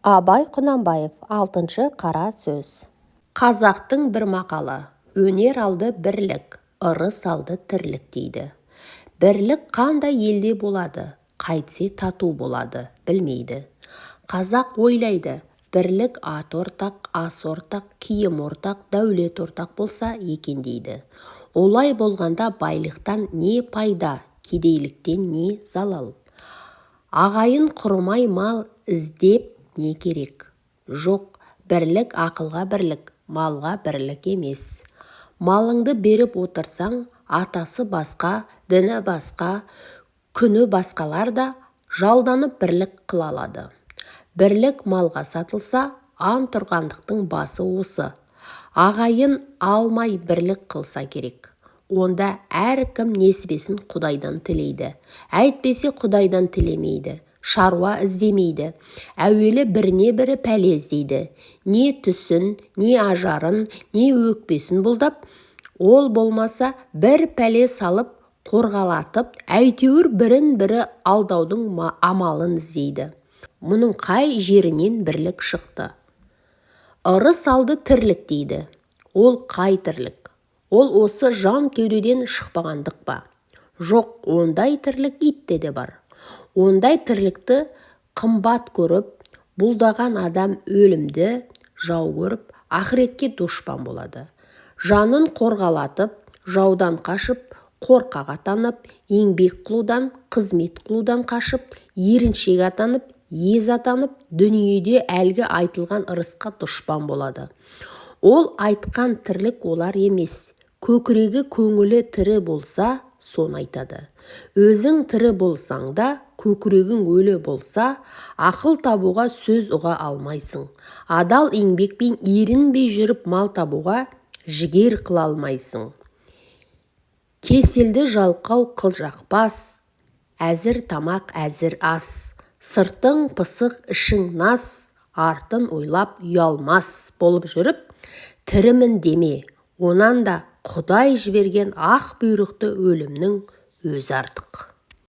Абай Құнанбаев, 6 қара сөз. Қазақтың бір мақалы: өнер алды бірлік, ырыс алды тірлік дейді. Бірлік қандай елде болады, қайтсе тату болады, білмейді. Қазақ ойлайды, бірлік ат ортақ, ас ортақ, киім ортақ, дәулет ортақ болса екен дейді. Олай болғанда байлықтан не пайда, кедейліктен не залал? Ағайын құрымай мал іздеп не керек? Жоқ, бірлік ақылға бірлік, малға бірлік емес. Малыңды беріп отырсаң, атасы басқа, діні басқа, күні басқалар да жалданып бірлік қыла алады. Бірлік малға сатылса, ан тұрғандықтың басы осы. Ағайын алмай бірлік қылса керек. Онда әркім несібесін Құдайдан тілейді. Әйтпесе Құдайдан тілемейді, шаруа іздемейді. Әуелі біріне бірі пәле іздейді. Не түсін, не ажарын, не өкпесін бұлдап, ол болмаса бір пәле салып, қорғалатып, әйтеуір бірін бірі алдаудың амалын іздейді. Мұның қай жерінен бірлік шықты? Ырыс алды тірлік дейді. Ол қай тірлік? Ол осы жан кеудеден шықпағандық па? Жоқ, ондай тірлік итте де бар. Ондай тірлікті қымбат көріп, бұлдаған адам өлімді жау көріп, ақыретке дұшпан болады. Жанын қорғалатып, жаудан қашып, қорқақ атанып, еңбек қылудан, қызмет қылудан қашып, еріншек атанып, ез атанып, дүниеде әлгі айтылған ырысқа дұшпан болады. Ол айтқан тірлік олар емес. Көкірегі көңілі тірі болса, соны айтады. Өзің тірі болсаң да, көкірегің өлі болса, ақыл табуға сөз ұға алмайсың. Адал еңбекпен ерінбей жүріп мал табуға жігер қыла алмайсың. Кеселді жалқау қылжақпас, әзір тамақ әзір ас. Сыртың пысық, ішің нас, артын ойлап ұялмас болып жүріп, тірімін деме. Онан да Құдай жіберген ақ бұйрықты өлімнің өзі артық.